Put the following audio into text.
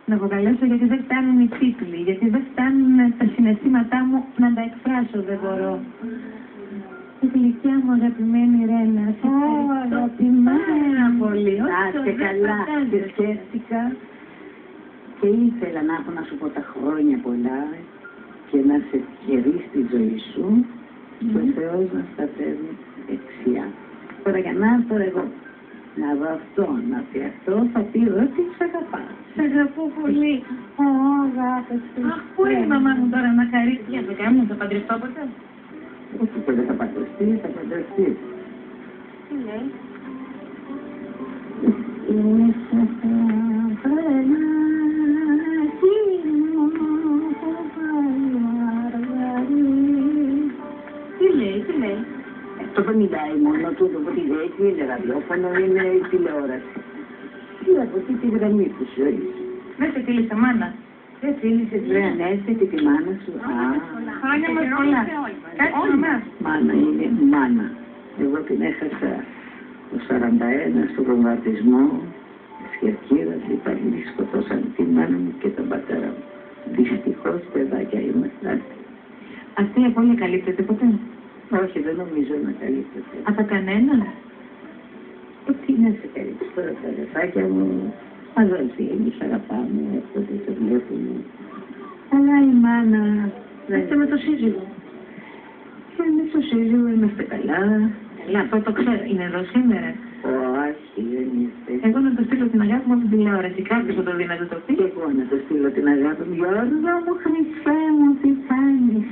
να αποκαλέσω γιατί δεν φτάνουν οι τίτλοι, γιατί δεν φτάνουν τα συναισθήματά μου να τα εκφράσω, δεν μπορώ. Η γλυκιά μου αγαπημένη Ρένα, σε ευχαριστώ πάρα πολύ. Άσε καλά, και σκέφτηκα και ήθελα να έχω να σου πω τα χρόνια πολλά και να σε ευχερεί στη ζωή σου και ο Θεός να στα φέρνει δεξιά. Τώρα για να έρθω εγώ να δω αυτό, να πει αυτό, θα πει ότι σε αγαπάω. Σε αγαπώ πολύ. Αγάπη. Αχ, πού είναι η μαμά μου τώρα να χαρίσει για το κάνω, θα παντρευτώ ποτέ. Όχι που δεν θα παντρευτεί, θα παντρευτεί. Τι λέει? Τι λέει? Αυτό δεν μιλάει μόνο του, το ότι δεν είναι ραδιόφωνο, είναι η τηλεόραση. Τι από τι τη γραμμή της ζωής. Δεν σε φίλησε μάνα. Δεν φίλησες βρε Ανέστη και τη μάνα σου. Χρόνια μας πολλά. Κάτι μαμά. Μάνα είναι μάνα. Εγώ την έχασα το 41 στο βομβαρδισμό της Κερκύρας. Οι Ιταλοί σκοτώσαν τη μάνα μου και τον πατέρα μου. Δυστυχώς παιδάκια είμαστε. Αυτή η απώλεια καλύπτεται ποτέ? Όχι, δεν νομίζω να καλύπτεται. Από κανέναν? Τι να σε καλύψει τώρα τα αδερφάκια μου. Αδελφοί, εμείς αγαπάμε, αυτό δεν το βλέπουμε. Αλλά η μάνα... Είστε με το σύζυγο. Και εμείς το σύζυγο είμαστε καλά. Καλά, αυτό το ξέρω. Είναι εδώ σήμερα. Όχι, δεν είστε. Εγώ να το στείλω την αγάπη μου από την τηλεόραση. Κάποιος θα το δει να το πει. Και εγώ να το στείλω την αγάπη μου. Γιώργο μου, Χριστέ μου, τι κάνεις.